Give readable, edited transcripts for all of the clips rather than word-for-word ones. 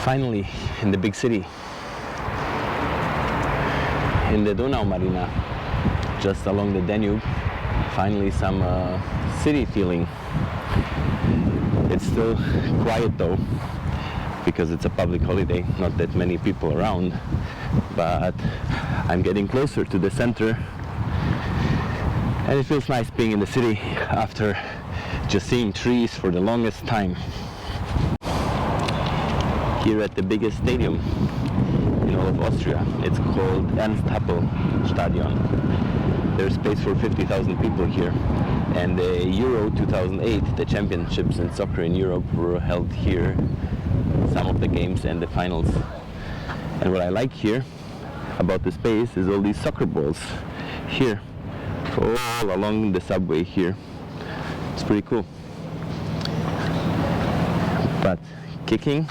Finally, in the big city, in the Donau Marina, just along the Danube, finally some city feeling. It's still quiet though, because it's a public holiday, not that many people around, but I'm getting closer to the center and it feels nice being in the city after just seeing trees for the longest time. Here at the biggest stadium in all of Austria, it's called Stadion. There's space for 50,000 people here, and the Euro 2008, the championships in soccer in Europe, were held here, some of the games and the finals. And what I like here about the space is all these soccer balls here, all along the subway here. It's pretty cool. But kicking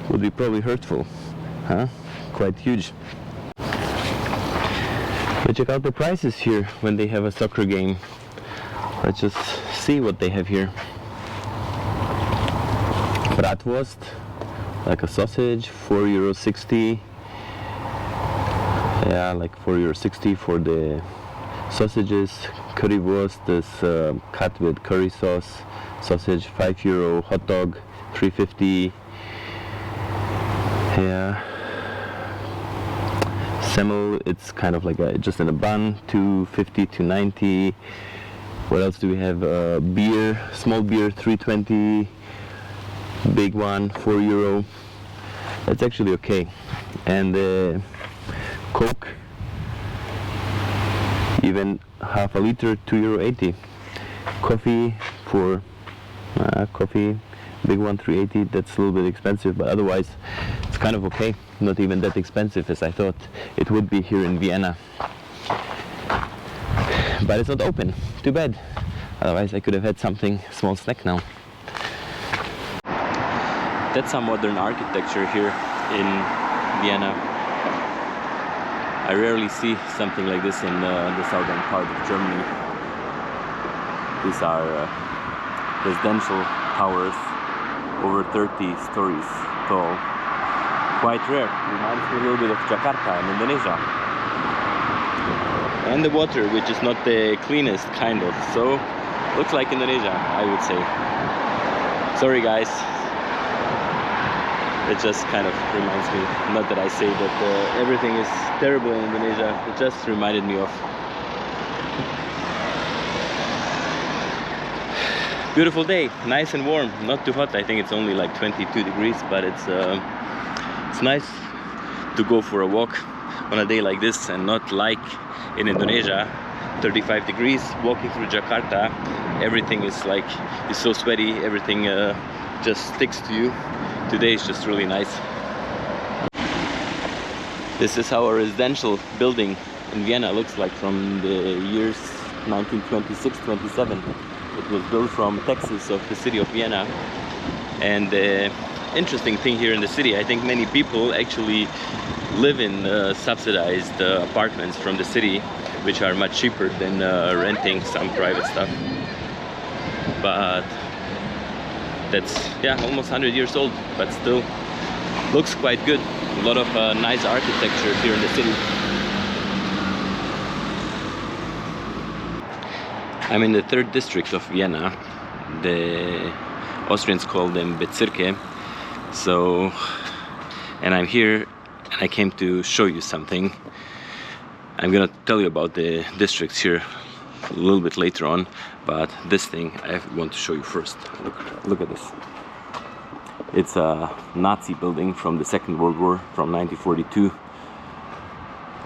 would be probably hurtful, huh? Quite huge. But check out the prices here when they have a soccer game. Let's just see what they have here. Bratwurst, like a sausage, €4.60. Yeah, like €4.60 for the sausages. Currywurst is cut with curry sauce. Sausage, €5. Hot dog, $3.50. Yeah. Semmel, it's kind of like just in a bun, $2.50 to $2.90. What else do we have? Beer, small beer, $3.20. Big one, €4. That's actually okay. And Coke, even half a liter, €2.80. Coffee for coffee, big one, $3.80. That's a little bit expensive, but otherwise it's kind of okay. Not even that expensive as I thought it would be here in Vienna. But it's not open. Too bad. Otherwise I could have had something, small snack now. That's some modern architecture here in Vienna. I rarely see something like this in the southern part of Germany. These are residential towers over 30 stories tall. Quite rare. Reminds me a little bit of Jakarta in Indonesia. And the water, which is not the cleanest kind of, so looks like Indonesia, I would say. Sorry guys, it just kind of reminds me, not that I say that everything is terrible in Indonesia, it just reminded me of. Beautiful day, nice and warm, not too hot. I think it's only like 22 degrees, but it's nice to go for a walk on a day like this, and not like in Indonesia, 35 degrees, walking through Jakarta, everything is like, it's so sweaty, everything just sticks to you. Today is just really nice. This is how a residential building in Vienna looks like from the years 1926-27. It was built from taxes of the city of Vienna. And the interesting thing here in the city, I think many people actually live in subsidized apartments from the city, which are much cheaper than renting some private stuff. But that's, yeah, almost 100 years old, but still looks quite good. A lot of nice architecture here in the city. I'm in the 3rd district of Vienna. The Austrians call them Bezirke. So, and I'm here and I came to show you something. I'm gonna tell you about the districts here a little bit later on, but this thing I want to show you first. Look at this. It's a Nazi building from the Second World War, from 1942.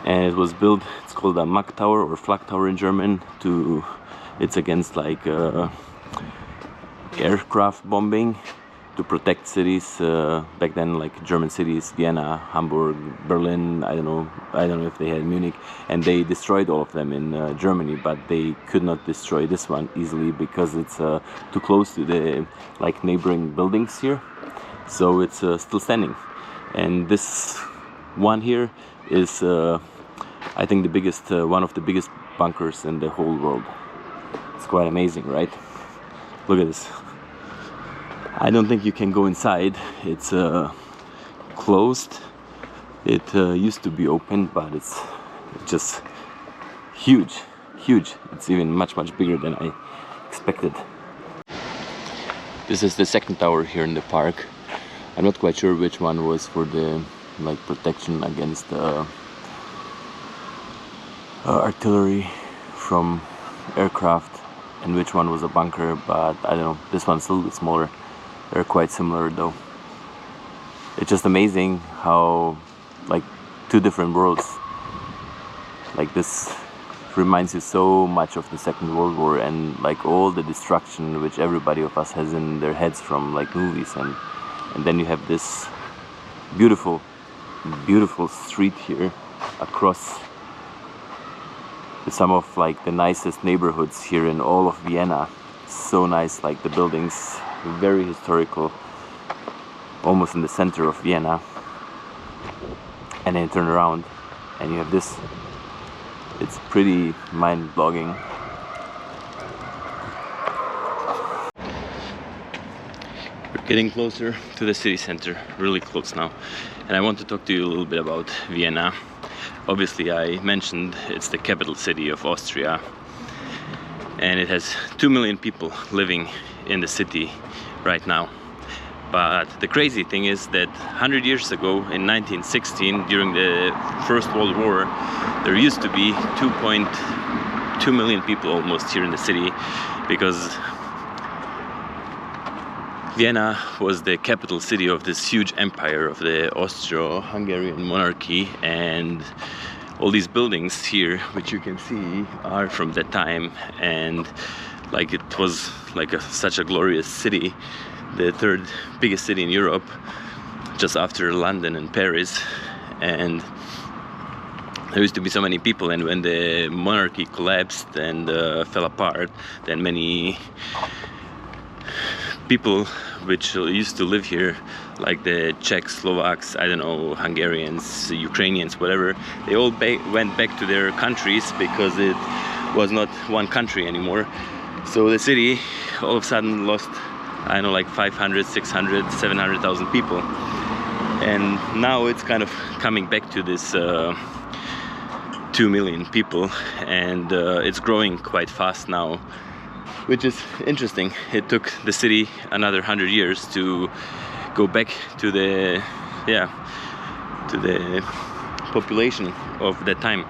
And it was built, it's called a Mack Tower or Flak Tower in German. It's against like aircraft bombing, to protect cities back then, like German cities, Vienna, Hamburg, Berlin. I don't know if they had Munich, and they destroyed all of them in Germany, but they could not destroy this one easily because it's too close to the like neighboring buildings here, so it's still standing. And this one here is I think the biggest, one of the biggest bunkers in the whole world. It's quite amazing, right? Look at this. I don't think you can go inside. It's closed. It used to be open, but it's just huge. It's even much bigger than I expected. This is the second tower here in the park. I'm not quite sure which one was for the protection against artillery from aircraft and which one was a bunker, but I don't know. This one's a little bit smaller. They're quite similar though. It's just amazing how two different worlds. This reminds you so much of the Second World War and all the destruction which everybody of us has in their heads from movies, and then you have this beautiful street here across some of the nicest neighborhoods here in all of Vienna. So nice, the buildings, very historical, almost in the center of Vienna. And then you turn around and you have this. It's pretty mind-boggling. We're getting closer to the city center, really close now. And I want to talk to you a little bit about Vienna. Obviously, I mentioned it's the capital city of Austria. And it has 2 million people living in the city right now. But the crazy thing is that 100 years ago, in 1916, during the First World War, there used to be 2.2 million people almost here in the city, because Vienna was the capital city of this huge empire of the Austro-Hungarian monarchy, and all these buildings here, which you can see, are from that time, and it was such a glorious city. The third biggest city in Europe, just after London and Paris, and there used to be so many people, and when the monarchy collapsed and fell apart, then many people which used to live here, like the Czechs, Slovaks, I don't know, Hungarians, Ukrainians, whatever, they all went back to their countries because it was not one country anymore. So the city all of a sudden lost, I don't know, 500, 600, 700,000 people. And now it's kind of coming back to this 2 million people, and it's growing quite fast now, which is interesting. It took the city another 100 years to go back to the population of that time.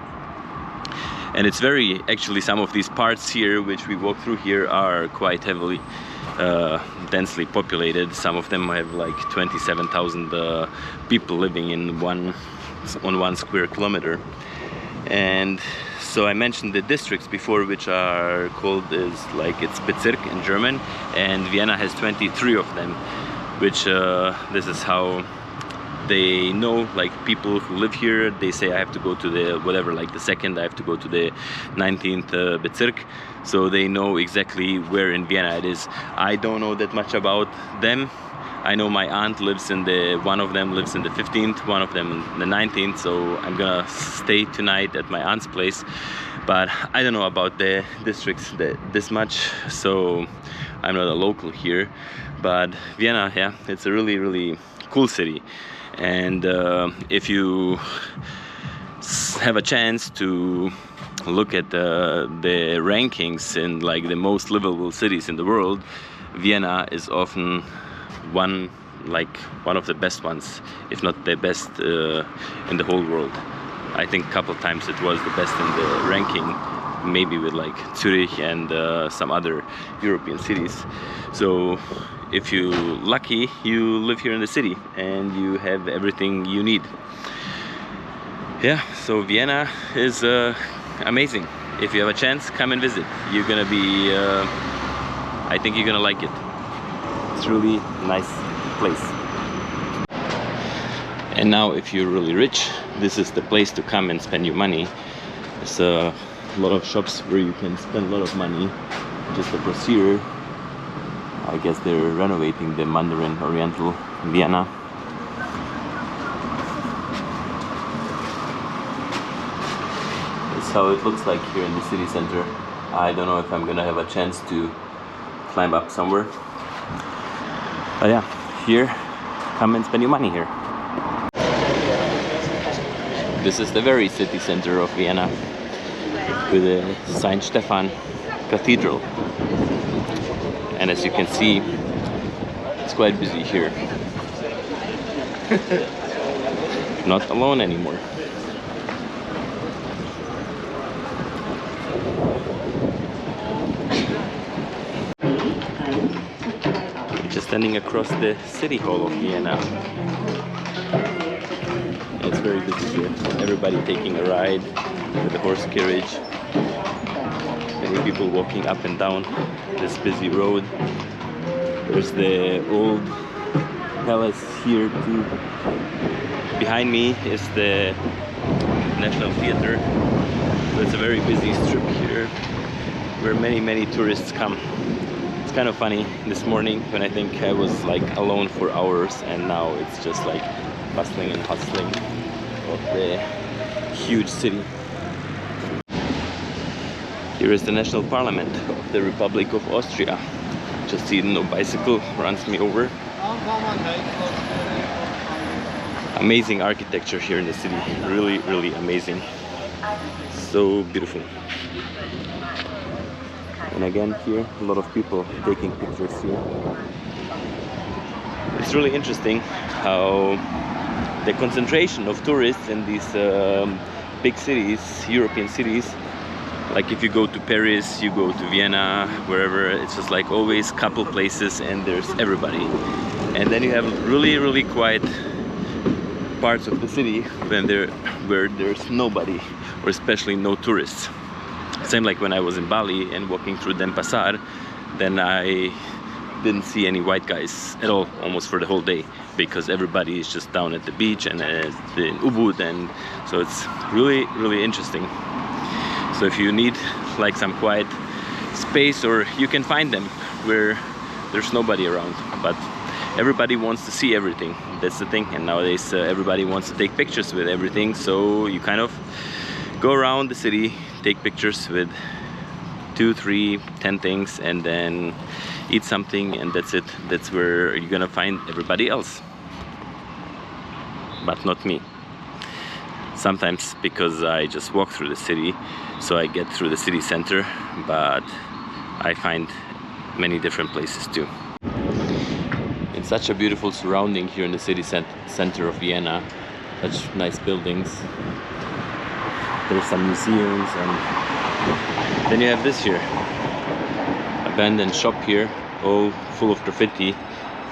And it's actually some of these parts here which we walk through here are quite heavily densely populated. Some of them have 27,000 people living on one square kilometer. And so I mentioned the districts before, which are called it's Bezirk in German, and Vienna has 23 of them, which this is how they know, people who live here, they say I have to go to the whatever, the second, I have to go to the 19th Bezirk, so they know exactly where in Vienna it is. I don't know that much about them. I know my aunt lives in one of them lives in the 15th, one of them in the 19th, so I'm gonna stay tonight at my aunt's place. But I don't know about the districts this much, so I'm not a local here. But Vienna, yeah, it's a really cool city. And if you have a chance to look at the rankings in the most livable cities in the world, Vienna is often one of the best ones, if not the best in the whole world. I think a couple times it was the best in the ranking, maybe with Zurich and some other European cities. So if you're lucky, you live here in the city and you have everything you need. Yeah, so Vienna is amazing. If you have a chance, come and visit. You're gonna be I think you're gonna like it. It's really nice place. And now if you're really rich, this is the place to come and spend your money. There's a lot of shops where you can spend a lot of money. Just across here, I guess they're renovating the Mandarin Oriental in Vienna. That's how it looks like here in the city center. I don't know if I'm gonna have a chance to climb up somewhere. But yeah, here, come and spend your money here. This is the very city center of Vienna with the Saint Stephan Cathedral. And as you can see, it's quite busy here. Not alone anymore. Just standing across the city hall of Vienna. It's very busy here. Everybody taking a ride with the horse carriage. Many people walking up and down this busy road. There's the old palace here too. Behind me is the National Theater. So it's a very busy strip here where many tourists come. It's kind of funny this morning when I think I was like alone for hours, and now it's just like bustling and hustling of the huge city. Here is the National Parliament of the Republic of Austria. Just see no bicycle runs me over. Amazing architecture here in the city. Really amazing. So beautiful. And again here, a lot of people taking pictures here. It's really interesting how the concentration of tourists in these big cities, European cities, like if you go to Paris, you go to Vienna, wherever, it's just like always couple places and there's everybody. And then you have really quiet parts of the city where there's nobody, or especially no tourists. Same like when I was in Bali and walking through Denpasar, then I didn't see any white guys at all, almost for the whole day, because everybody is just down at the beach and in Ubud, and so it's really interesting. So if you need like some quiet space, or you can find them where there's nobody around, but everybody wants to see everything. That's the thing. And nowadays everybody wants to take pictures with everything, so you kind of go around the city, take pictures with 2, 3, 10 things, and then eat something, and that's it. That's where you're gonna find everybody else, but not me. Sometimes because I just walk through the city, so I get through the city center, but I find many different places too. It's such a beautiful surrounding here in the city center of Vienna. Such nice buildings. There's some museums, and then you have this here, abandoned shop here, all full of graffiti,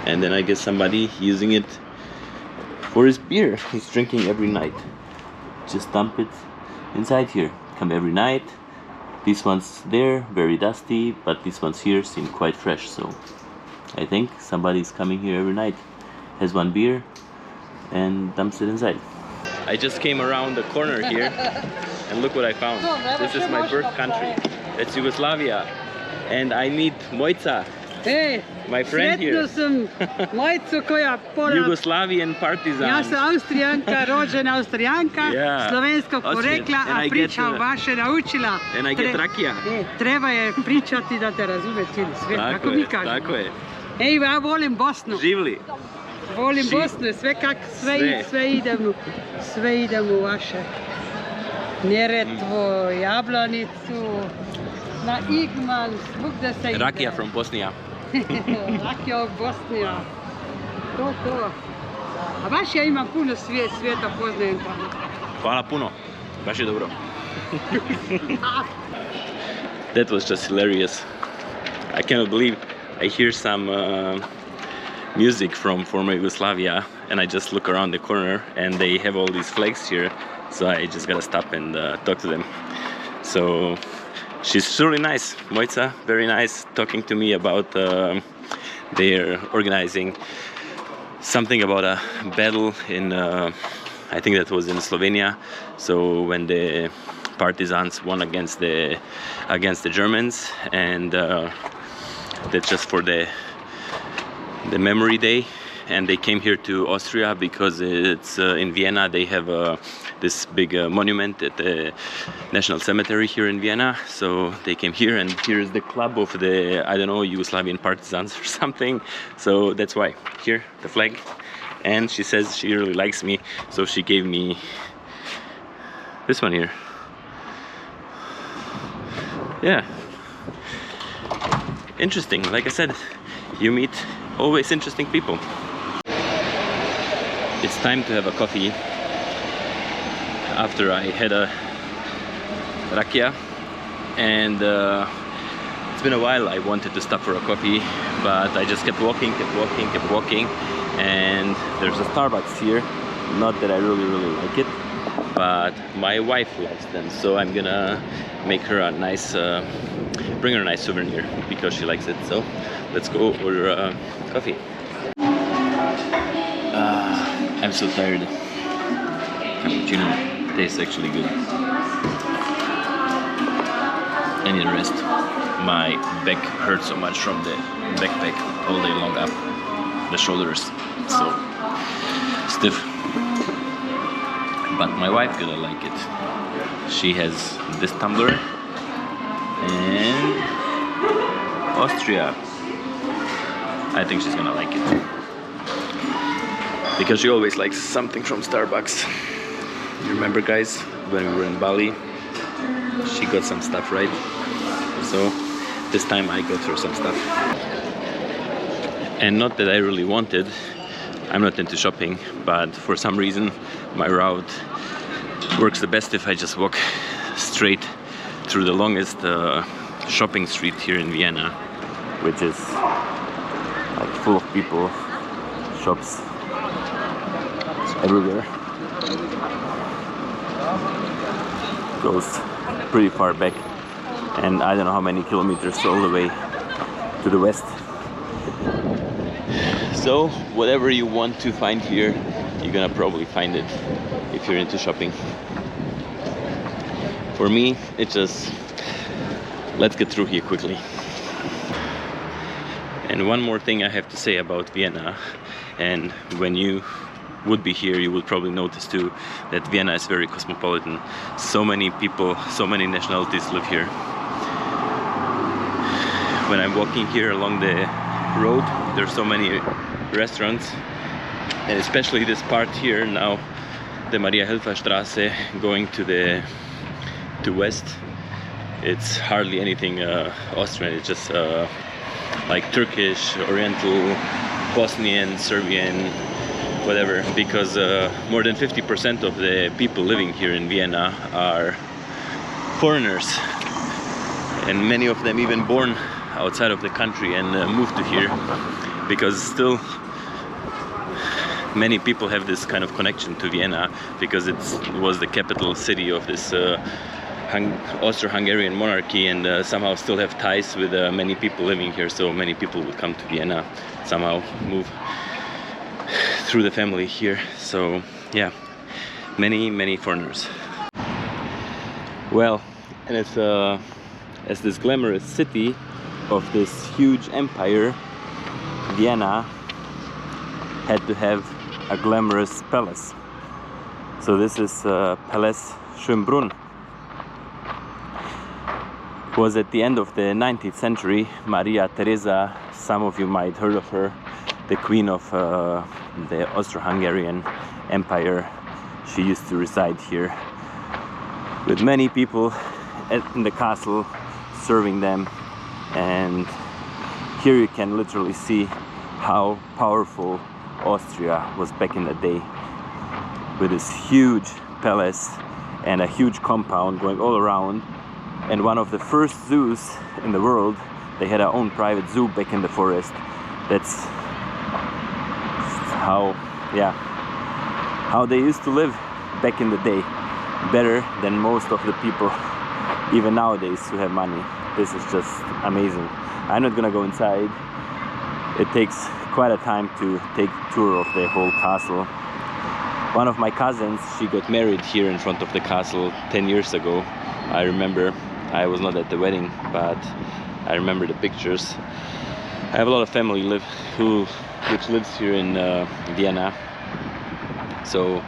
and then I guess somebody using it for his beer. He's drinking every night. Just dump it inside here. Come every night. These ones there, very dusty, but these ones here seem quite fresh, so I think somebody's coming here every night, has one beer and dumps it inside. I just came around the corner here and look what I found. This is my birth country. That's Yugoslavia. And I meet Mojca, my friend here. Mojcu koja Yugoslavian partisan. Ja sam Austrijanka, rođena Austrijanka, slovenskog porekla, a pričam vaše naučila. And I get rakija. Treba je pričati da te razume cijeli svijet, tako mi kažemo. Tako je. Ej, ja volim Bosnu. Živli. Volim Bosnu, sve idemo u vaše Neretvo, Jablanicu, na Igman, svugde se ide. Rakija from Bosnia. Rakija od Bosnija. To. A baš ja imam puno svijeta, poznajem tamo. Hvala puno. Baš je dobro. That was just hilarious. I cannot believe I hear some music from former Yugoslavia, and I just look around the corner and they have all these flags here, so I just gotta stop and talk to them. So she's really nice, Mojca, very nice, talking to me about they're organizing something about a battle in I think that was in Slovenia. So when the partisans won against the Germans, and that's just for the memory day, and they came here to Austria because it's in Vienna. They have this big monument at the National Cemetery here in Vienna, so they came here, and here is the club of the, I don't know, Yugoslavian partisans or something, so that's why. Here, the flag. And she says she really likes me, so she gave me This one here. Yeah. Interesting. Like I said, you meet always interesting people. It's time to have a coffee after I had a rakia, and it's been a while. I wanted to stop for a coffee, but I just kept walking, and there's a Starbucks here. Not that I really like it, but my wife loves them, so I'm gonna make her a nice, bring her a nice souvenir because she likes it. So let's go order coffee. I'm so tired. Cappuccino tastes actually good. I need a rest. My back hurts so much from the backpack all day long up. The shoulders so stiff. But my wife gonna like it. She has this tumbler and Austria. I think she's gonna like it. Because she always likes something from Starbucks. You remember, guys, when we were in Bali, she got some stuff, right? So this time I got her some stuff. And not that I really wanted, I'm not into shopping, but for some reason my route works the best if I just walk straight through the longest shopping street here in Vienna, which is like full of people, shops everywhere. Goes pretty far back, and I don't know how many kilometers all the way to the west. So whatever you want to find here, you're gonna probably find it if you're into shopping. For me, it's just, let's get through here quickly. And one more thing I have to say about Vienna, and when you would be here, you would probably notice too that Vienna is very cosmopolitan. So many people, so many nationalities live here. When I'm walking here along the road, there's so many restaurants, and especially this part here now, the Maria Hilfer Straße going to west. It's hardly anything Austrian. It's just like Turkish, Oriental, Bosnian, Serbian, whatever, because more than 50% of the people living here in Vienna are foreigners, and many of them even born outside of the country and moved to here, because still many people have this kind of connection to Vienna because it was the capital city of this Austro-Hungarian monarchy, and somehow still have ties with many people living here. So many people would come to Vienna, somehow move through the family here. So yeah, many foreigners. Well, and it's as this glamorous city of this huge empire, Vienna had to have a glamorous palace. So this is Palace Schönbrunn. It was at the end of the 19th century. Maria Theresa, some of you might heard of her, the queen of the Austro-Hungarian Empire. She used to reside here with many people in the castle, serving them. And here you can literally see how powerful Austria was back in the day, with this huge palace and a huge compound going all around, and one of the first zoos in the world. They had their own private zoo back in the forest. That's how they used to live back in the day, better than most of the people even nowadays who have money. This is just amazing. I'm not gonna go inside. It takes quite a time to take a tour of the whole castle. One of my cousins, she got married here in front of the castle 10 years ago. I remember, I was not at the wedding, but I remember the pictures. I have a lot of family which lives here in Vienna. So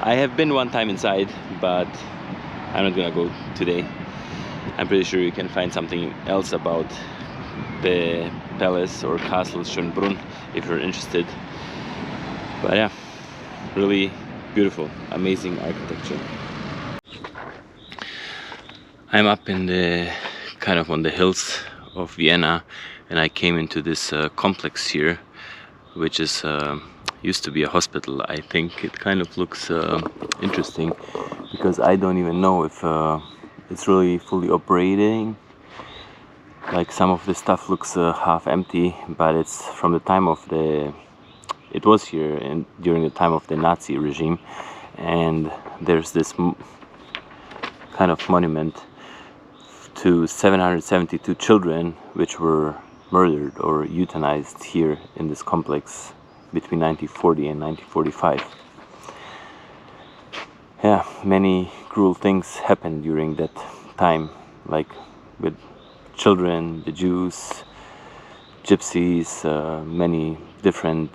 I have been one time inside, but I'm not gonna go today. I'm pretty sure you can find something else about the palace or castle Schönbrunn if you're interested. But yeah, really beautiful, amazing architecture. I'm up in the kind of on the hills of Vienna, and I came into this complex here, which is used to be a hospital. I think it kind of looks interesting, because I don't even know if it's really fully operating. Like, some of the stuff looks half empty, but it's from the time of it was here and during the time of the Nazi regime. And there's this kind of monument to 772 children which were murdered or euthanized here in this complex between 1940 and 1945. Yeah, many cruel things happened during that time, like with children, the Jews, gypsies, many different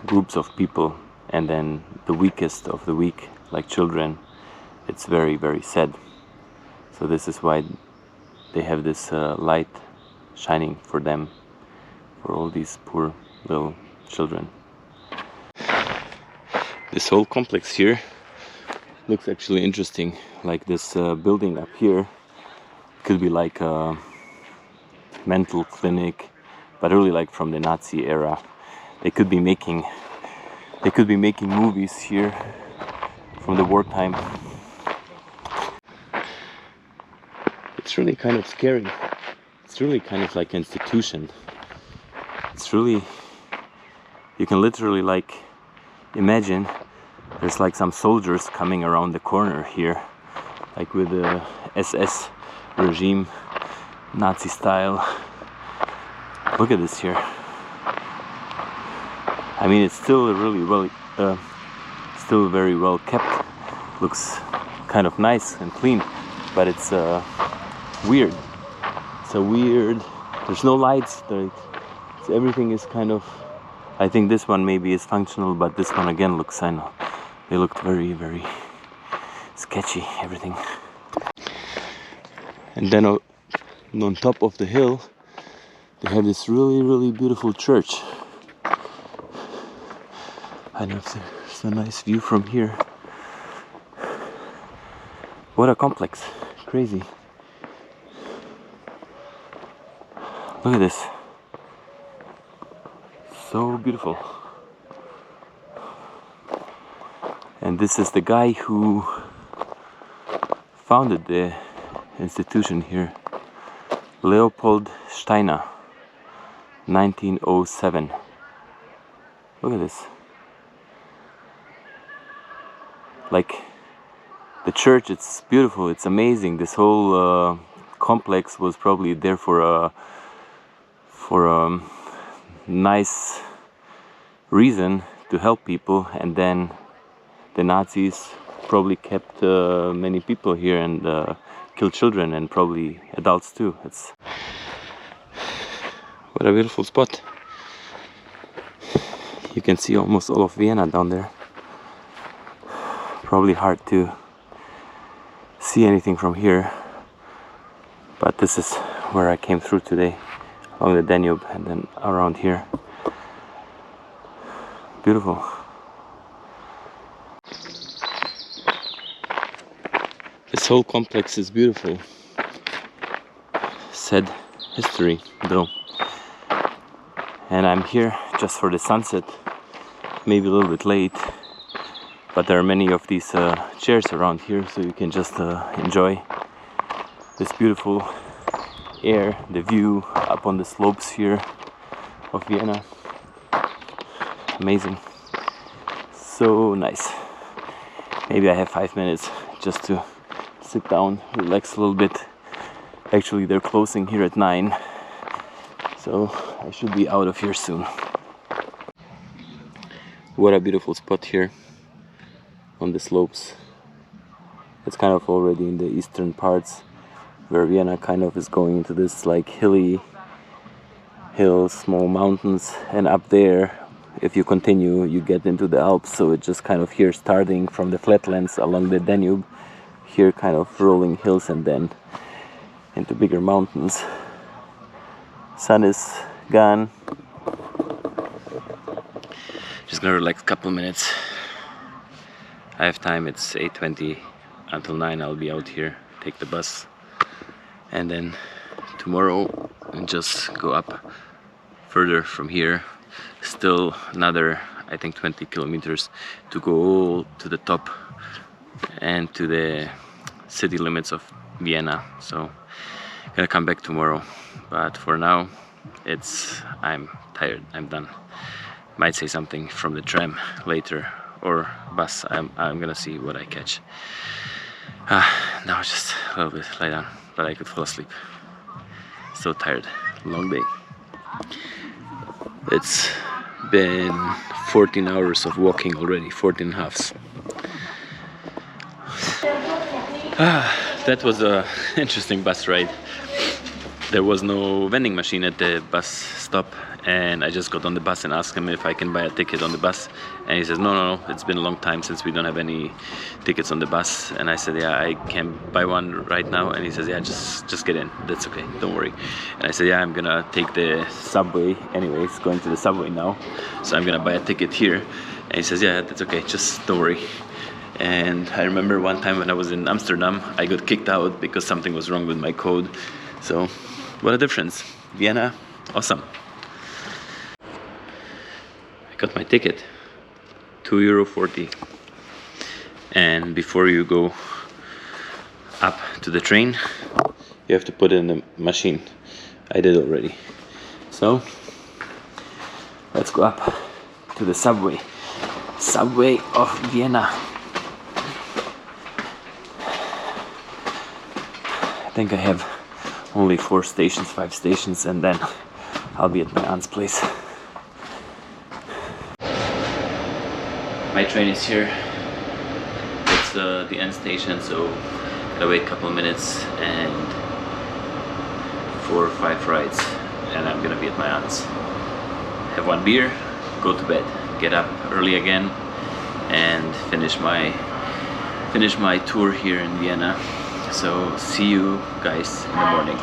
groups of people, and then the weakest of the weak, like children. It's very, very sad. So this is why they have this light shining for them, for all these poor little children. This whole complex here looks actually interesting. Like, this building up here could be like a mental clinic, but really like from the Nazi era. They could be making movies here from the wartime. It's really kind of scary. It's really kind of like an institution. It's really, you can literally like imagine there's like some soldiers coming around the corner here, like with the SS regime, Nazi style. Look at this here. I mean, it's still really still very well kept. Looks kind of nice and clean, but it's weird. So weird. There's no lights. Everything is kind of. I think this one maybe is functional, but this one again looks. I know they looked very, very sketchy. Everything. And then on top of the hill, they have this really, really beautiful church. I don't know if there's a nice view from here. What a complex. Crazy. Look at this. So beautiful. And this is the guy who founded the institution here. Leopold Steiner, 1907. Look at this. Like, the church, it's beautiful, it's amazing. This whole complex was probably there for a nice reason, to help people, and then the Nazis probably kept many people here and killed children and probably adults too. It's what a beautiful spot. You can see almost all of Vienna down there. Probably hard to see anything from here, but this is where I came through today, along the Danube and then around here. Beautiful. This whole complex is beautiful. Sad history though. And I'm here just for the sunset, maybe a little bit late, but there are many of these chairs around here, so you can just enjoy this beautiful air, the view up on the slopes here of Vienna. Amazing. So nice. Maybe I have 5 minutes just to sit down, relax a little bit. Actually, they're closing here at 9, so I should be out of here soon. What a beautiful spot here on the slopes. It's kind of already in the eastern parts, where Vienna kind of is going into this like hilly hills, small mountains, and up there, if you continue, you get into the Alps. So it's just kind of here starting from the flatlands along the Danube, here kind of rolling hills, and then into bigger mountains. Sun is gone. Just gonna relax a couple minutes. I have time, it's 8:20, until 9 I'll be out here. take the bus, and then tomorrow and just go up further from here. Still another, I think, 20 kilometers to go to the top and to the city limits of Vienna. So gonna come back tomorrow, but for now I'm tired, I'm done. Might say something from the tram later or bus. I'm gonna see what I catch. Now just a little bit lie down, but I could fall asleep. So tired, long day. It's been 14 hours of walking already, 14 halves. That was a interesting bus ride. There was no vending machine at the bus stop, and I just got on the bus and asked him if I can buy a ticket on the bus, and he says no, it's been a long time since we don't have any tickets on the bus. And I said, yeah, I can buy one right now. And he says, yeah, just get in, that's okay, don't worry. And I said, yeah, I'm gonna take the subway anyways, going to the subway now, so I'm gonna buy a ticket here. And he says, yeah, that's okay, just don't worry. And I remember one time when I was in Amsterdam, I got kicked out because something was wrong with my code. So what a difference. Vienna, awesome. I got my ticket, €2.40. And before you go up to the train, you have to put it in the machine. I did already. So let's go up to the subway of Vienna. I think I have only 5 stations, and then I'll be at my aunt's place. My train is here. It's the end station, so gotta wait a couple of minutes and 4 or 5 rides, and I'm gonna be at my aunt's. Have 1 beer, go to bed, get up early again, and finish my tour here in Vienna. So see you guys in the morning.